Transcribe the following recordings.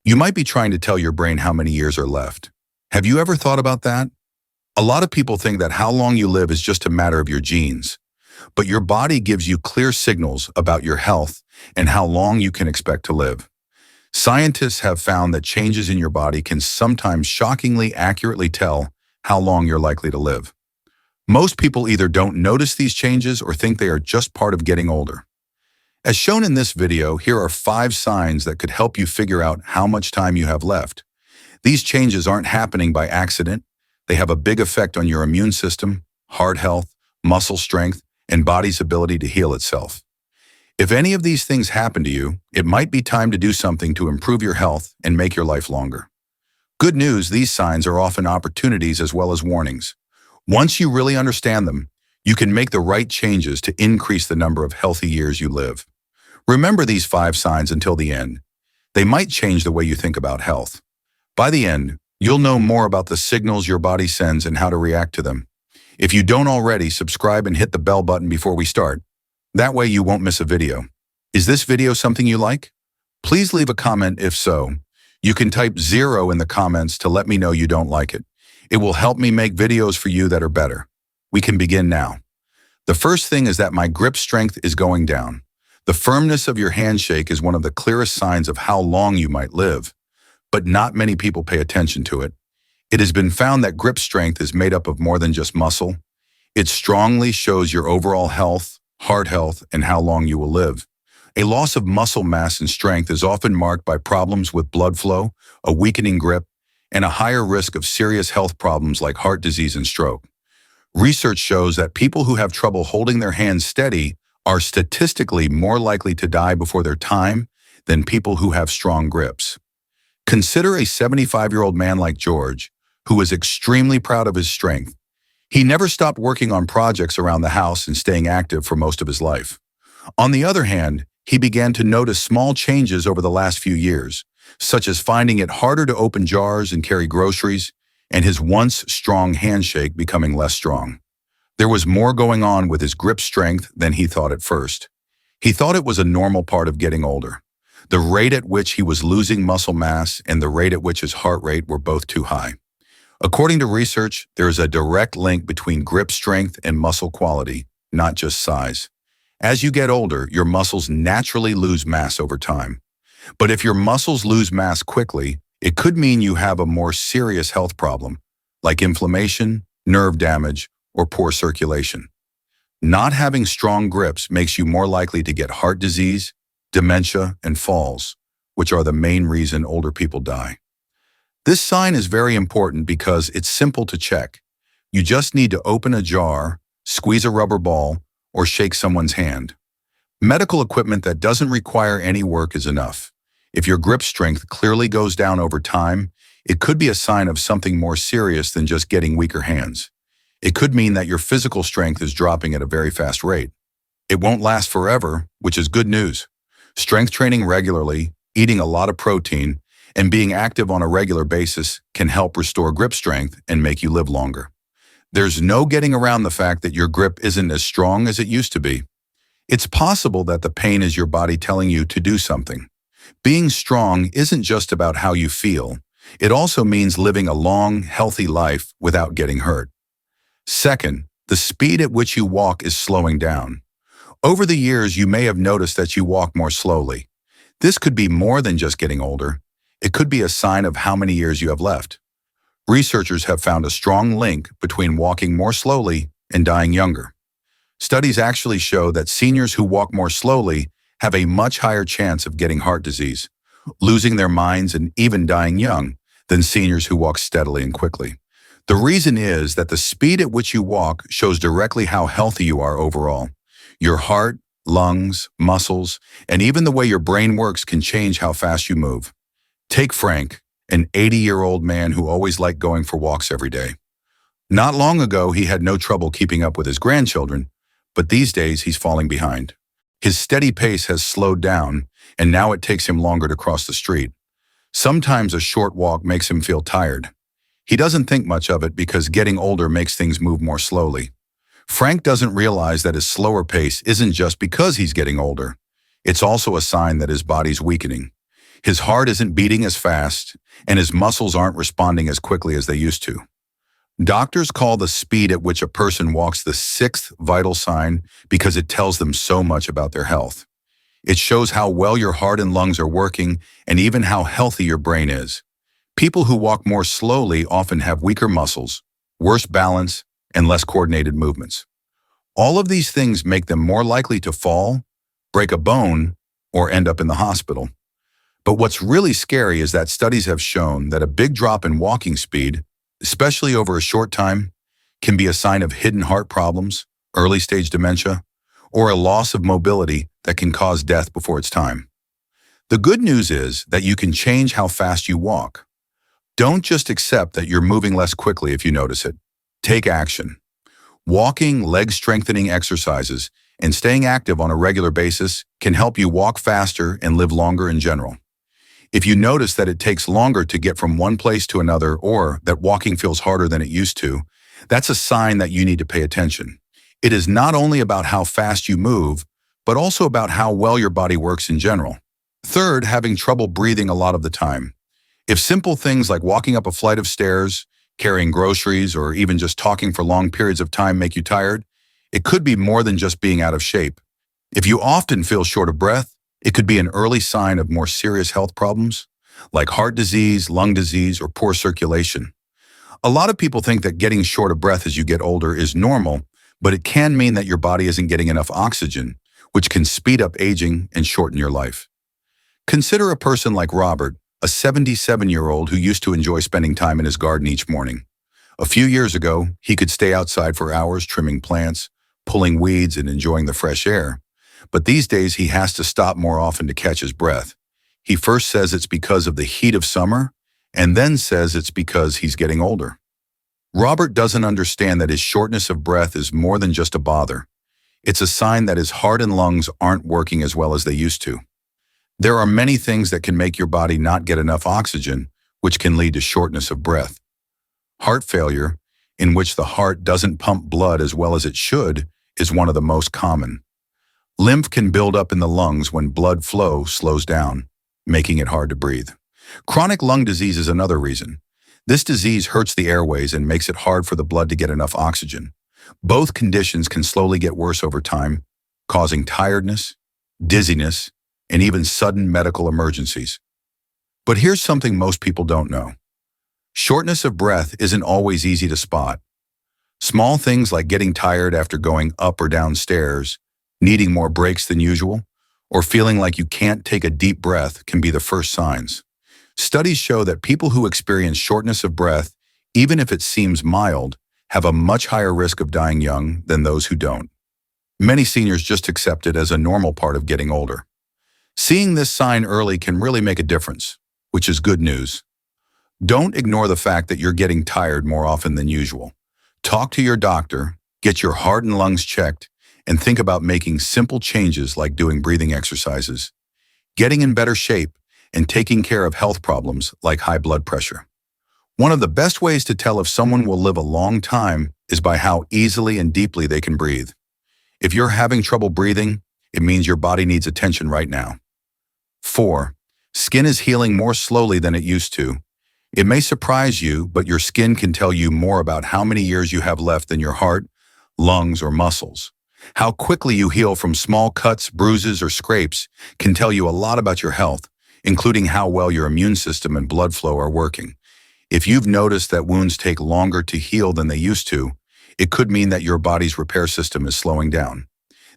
You might be trying to tell your brain how many years are left. Have you ever thought about that? A lot of people think that how long you live is just a matter of your genes, but your body gives you clear signals about your health and how long you can expect to live. Scientists have found that changes in your body can sometimes shockingly accurately tell how long you're likely to live. Most people either don't notice these changes or think they are just part of getting older. As shown in this video, here are 5 signs that could help you figure out how much time you have left. These changes aren't happening by accident. They have a big effect on your immune system, heart health, muscle strength, and body's ability to heal itself. If any of these things happen to you, it might be time to do something to improve your health and make your life longer. Good news, these signs are often opportunities as well as warnings. Once you really understand them, you can make the right changes to increase the number of healthy years you live. Remember these 5 signs until the end. They might change the way you think about health. By the end, you'll know more about the signals your body sends and how to react to them. If you don't already, subscribe and hit the bell button before we start. That way you won't miss a video. Is this video something you like? Please leave a comment if so. You can type 0 in the comments to let me know you don't like it. It will help me make videos for you that are better. We can begin now. The first thing is that my grip strength is going down. The firmness of your handshake is one of the clearest signs of how long you might live, but not many people pay attention to it. It has been found that grip strength is made up of more than just muscle. It strongly shows your overall health, heart health, and how long you will live. A loss of muscle mass and strength is often marked by problems with blood flow, a weakening grip, and a higher risk of serious health problems like heart disease and stroke. Research shows that people who have trouble holding their hands steady are statistically more likely to die before their time than people who have strong grips. Consider a 75-year-old man like George, who is extremely proud of his strength. He never stopped working on projects around the house and staying active for most of his life. On the other hand, he began to notice small changes over the last few years, such as finding it harder to open jars and carry groceries, and his once strong handshake becoming less strong. There was more going on with his grip strength than he thought at first. He thought it was a normal part of getting older. The rate at which he was losing muscle mass and the rate at which his heart rate were both too high. According to research, there is a direct link between grip strength and muscle quality, not just size. As you get older, your muscles naturally lose mass over time. But if your muscles lose mass quickly, it could mean you have a more serious health problem, like inflammation, nerve damage, or poor circulation. Not having strong grips makes you more likely to get heart disease, dementia, and falls, which are the main reason older people die. This sign is very important because it's simple to check. You just need to open a jar, squeeze a rubber ball, or shake someone's hand. Medical equipment that doesn't require any work is enough. If your grip strength clearly goes down over time, it could be a sign of something more serious than just getting weaker hands. It could mean that your physical strength is dropping at a very fast rate. It won't last forever, which is good news. Strength training regularly, eating a lot of protein, and being active on a regular basis can help restore grip strength and make you live longer. There's no getting around the fact that your grip isn't as strong as it used to be. It's possible that the pain is your body telling you to do something. Being strong isn't just about how you feel. It also means living a long, healthy life without getting hurt. Second, the speed at which you walk is slowing down. Over the years, you may have noticed that you walk more slowly. This could be more than just getting older. It could be a sign of how many years you have left. Researchers have found a strong link between walking more slowly and dying younger. Studies actually show that seniors who walk more slowly have a much higher chance of getting heart disease, losing their minds, and even dying young than seniors who walk steadily and quickly. The reason is that the speed at which you walk shows directly how healthy you are overall. Your heart, lungs, muscles, and even the way your brain works can change how fast you move. Take Frank, an 80-year-old man who always liked going for walks every day. Not long ago, he had no trouble keeping up with his grandchildren, but these days he's falling behind. His steady pace has slowed down, and now it takes him longer to cross the street. Sometimes a short walk makes him feel tired. He doesn't think much of it because getting older makes things move more slowly. Frank doesn't realize that his slower pace isn't just because he's getting older. It's also a sign that his body's weakening. His heart isn't beating as fast, and his muscles aren't responding as quickly as they used to. Doctors call the speed at which a person walks the sixth vital sign because it tells them so much about their health. It shows how well your heart and lungs are working and even how healthy your brain is. People who walk more slowly often have weaker muscles, worse balance, and less coordinated movements. All of these things make them more likely to fall, break a bone, or end up in the hospital. But what's really scary is that studies have shown that a big drop in walking speed, especially over a short time, can be a sign of hidden heart problems, early-stage dementia, or a loss of mobility that can cause death before its time. The good news is that you can change how fast you walk. Don't just accept that you're moving less quickly if you notice it. Take action. Walking, leg-strengthening exercises, and staying active on a regular basis can help you walk faster and live longer in general. If you notice that it takes longer to get from one place to another or that walking feels harder than it used to, that's a sign that you need to pay attention. It is not only about how fast you move, but also about how well your body works in general. Third, having trouble breathing a lot of the time. If simple things like walking up a flight of stairs, carrying groceries, or even just talking for long periods of time make you tired, it could be more than just being out of shape. If you often feel short of breath, it could be an early sign of more serious health problems, like heart disease, lung disease, or poor circulation. A lot of people think that getting short of breath as you get older is normal, but it can mean that your body isn't getting enough oxygen, which can speed up aging and shorten your life. Consider a person like Robert, a 77-year-old who used to enjoy spending time in his garden each morning. A few years ago, he could stay outside for hours trimming plants, pulling weeds, and enjoying the fresh air. But these days, he has to stop more often to catch his breath. He first says it's because of the heat of summer, and then says it's because he's getting older. Robert doesn't understand that his shortness of breath is more than just a bother. It's a sign that his heart and lungs aren't working as well as they used to. There are many things that can make your body not get enough oxygen, which can lead to shortness of breath. Heart failure, in which the heart doesn't pump blood as well as it should, is one of the most common. Lymph can build up in the lungs when blood flow slows down, making it hard to breathe. Chronic lung disease is another reason. This disease hurts the airways and makes it hard for the blood to get enough oxygen. Both conditions can slowly get worse over time, causing tiredness, dizziness, and even sudden medical emergencies. But here's something most people don't know. Shortness of breath isn't always easy to spot. Small things like getting tired after going up or down stairs, needing more breaks than usual, or feeling like you can't take a deep breath can be the first signs. Studies show that people who experience shortness of breath, even if it seems mild, have a much higher risk of dying young than those who don't. Many seniors just accept it as a normal part of getting older. Seeing this sign early can really make a difference, which is good news. Don't ignore the fact that you're getting tired more often than usual. Talk to your doctor, get your heart and lungs checked, and think about making simple changes like doing breathing exercises, getting in better shape, and taking care of health problems like high blood pressure. One of the best ways to tell if someone will live a long time is by how easily and deeply they can breathe. If you're having trouble breathing, it means your body needs attention right now. 4. Skin is healing more slowly than it used to. It may surprise you, but your skin can tell you more about how many years you have left than your heart, lungs, or muscles. How quickly you heal from small cuts, bruises, or scrapes can tell you a lot about your health, including how well your immune system and blood flow are working. If you've noticed that wounds take longer to heal than they used to, it could mean that your body's repair system is slowing down.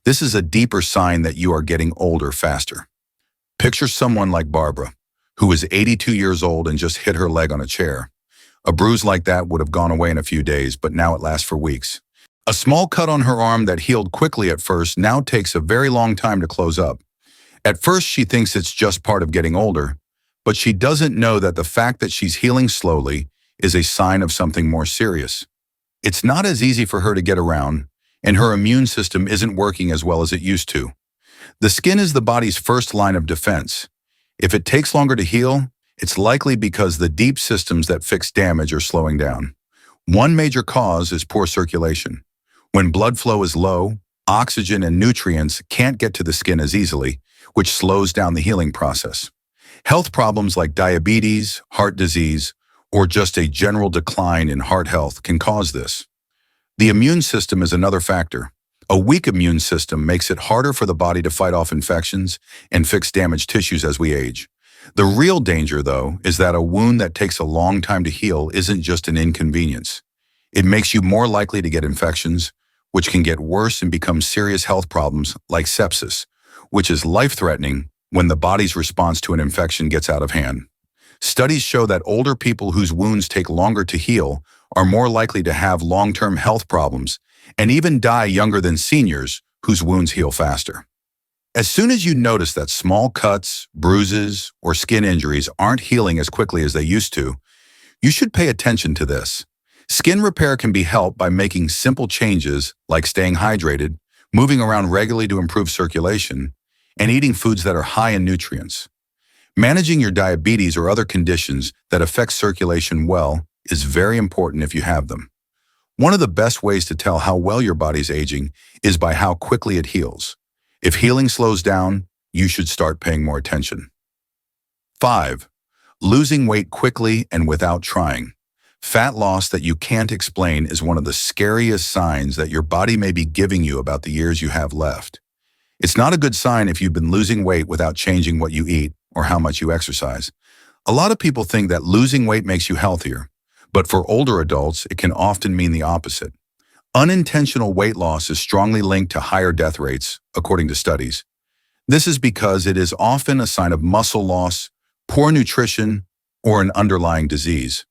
This is a deeper sign that you are getting older faster. Picture someone like Barbara, who is 82 years old and just hit her leg on a chair. A bruise like that would have gone away in a few days, but now it lasts for weeks. A small cut on her arm that healed quickly at first now takes a very long time to close up. At first, she thinks it's just part of getting older, but she doesn't know that the fact that she's healing slowly is a sign of something more serious. It's not as easy for her to get around, and her immune system isn't working as well as it used to. The skin is the body's first line of defense. If it takes longer to heal, it's likely because the deep systems that fix damage are slowing down. One major cause is poor circulation. When blood flow is low, oxygen and nutrients can't get to the skin as easily, which slows down the healing process. Health problems like diabetes, heart disease, or just a general decline in heart health can cause this. The immune system is another factor. A weak immune system makes it harder for the body to fight off infections and fix damaged tissues as we age. The real danger, though, is that a wound that takes a long time to heal isn't just an inconvenience. It makes you more likely to get infections, which can get worse and become serious health problems like sepsis, which is life-threatening when the body's response to an infection gets out of hand. Studies show that older people whose wounds take longer to heal are more likely to have long-term health problems and even die younger than seniors whose wounds heal faster. As soon as you notice that small cuts, bruises, or skin injuries aren't healing as quickly as they used to, you should pay attention to this. Skin repair can be helped by making simple changes like staying hydrated, moving around regularly to improve circulation, and eating foods that are high in nutrients. Managing your diabetes or other conditions that affect circulation well is very important if you have them. One of the best ways to tell how well your body's aging is by how quickly it heals. If healing slows down, you should start paying more attention. 5. Losing weight quickly and without trying. Fat loss that you can't explain is one of the scariest signs that your body may be giving you about the years you have left. It's not a good sign if you've been losing weight without changing what you eat or how much you exercise. A lot of people think that losing weight makes you healthier, but for older adults, it can often mean the opposite. Unintentional weight loss is strongly linked to higher death rates, according to studies. This is because it is often a sign of muscle loss, poor nutrition, or an underlying disease.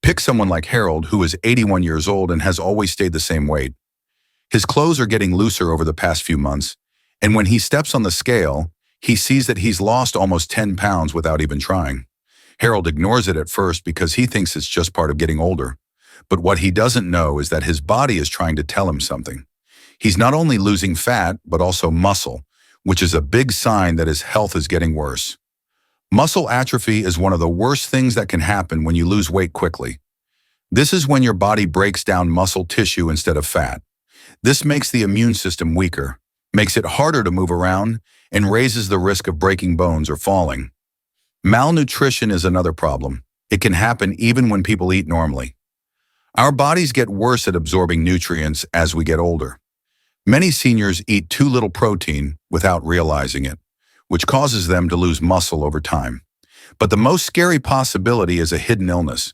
Pick someone like Harold, who is 81 years old and has always stayed the same weight. His clothes are getting looser over the past few months, and when he steps on the scale, he sees that he's lost almost 10 pounds without even trying. Harold ignores it at first because he thinks it's just part of getting older. But what he doesn't know is that his body is trying to tell him something. He's not only losing fat, but also muscle, which is a big sign that his health is getting worse. Muscle atrophy is one of the worst things that can happen when you lose weight quickly. This is when your body breaks down muscle tissue instead of fat. This makes the immune system weaker, makes it harder to move around, and raises the risk of breaking bones or falling. Malnutrition is another problem. It can happen even when people eat normally. Our bodies get worse at absorbing nutrients as we get older. Many seniors eat too little protein without realizing it, which causes them to lose muscle over time. But the most scary possibility is a hidden illness.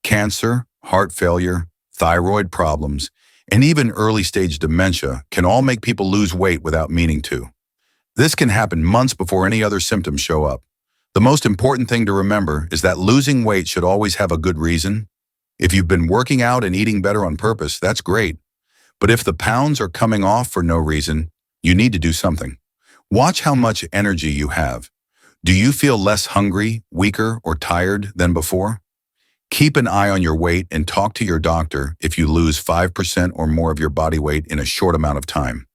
Cancer, heart failure, thyroid problems, and even early-stage dementia can all make people lose weight without meaning to. This can happen months before any other symptoms show up. The most important thing to remember is that losing weight should always have a good reason. If you've been working out and eating better on purpose, that's great. But if the pounds are coming off for no reason, you need to do something. Watch how much energy you have. Do you feel less hungry, weaker, or tired than before? Keep an eye on your weight and talk to your doctor if you lose 5% or more of your body weight in a short amount of time.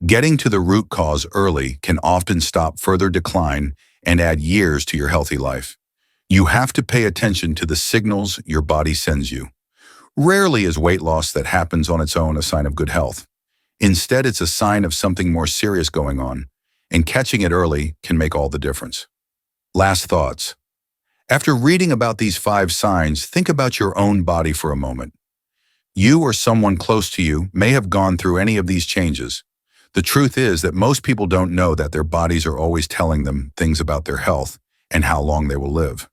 Getting to the root cause early can often stop further decline and add years to your healthy life. You have to pay attention to the signals your body sends you. Rarely is weight loss that happens on its own a sign of good health. Instead, it's a sign of something more serious going on, and catching it early can make all the difference. Last thoughts. After reading about these 5 signs, think about your own body for a moment. You or someone close to you may have gone through any of these changes. The truth is that most people don't know that their bodies are always telling them things about their health and how long they will live.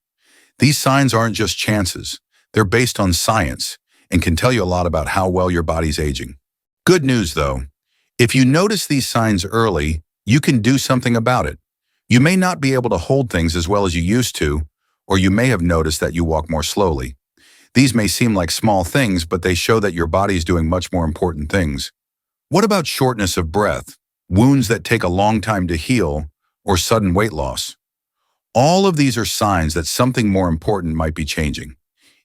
These signs aren't just chances. They're based on science and can tell you a lot about how well your body's aging. Good news, though. If you notice these signs early, you can do something about it. You may not be able to hold things as well as you used to, or you may have noticed that you walk more slowly. These may seem like small things, but they show that your body is doing much more important things. What about shortness of breath, wounds that take a long time to heal, or sudden weight loss? All of these are signs that something more important might be changing.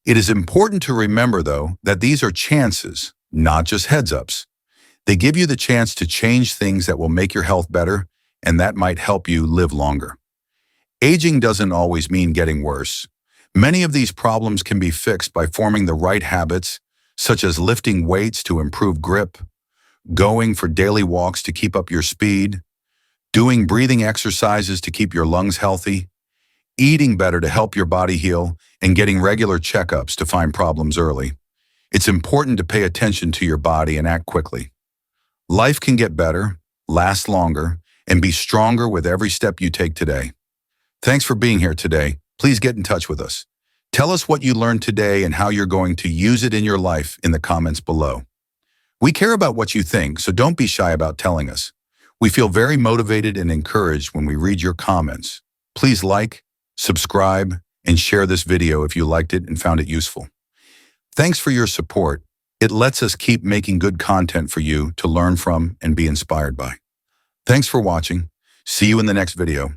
It is important to remember, though, that these are chances, not just heads-ups. They give you the chance to change things that will make your health better, and that might help you live longer. Aging doesn't always mean getting worse. Many of these problems can be fixed by forming the right habits, such as lifting weights to improve grip, going for daily walks to keep up your speed, doing breathing exercises to keep your lungs healthy, eating better to help your body heal, and getting regular checkups to find problems early. It's important to pay attention to your body and act quickly. Life can get better, last longer, and be stronger with every step you take today. Thanks for being here today. Please get in touch with us. Tell us what you learned today and how you're going to use it in your life in the comments below. We care about what you think, so don't be shy about telling us. We feel very motivated and encouraged when we read your comments. Please like, subscribe, and share this video if you liked it and found it useful. Thanks for your support. It lets us keep making good content for you to learn from and be inspired by. Thanks for watching. See you in the next video.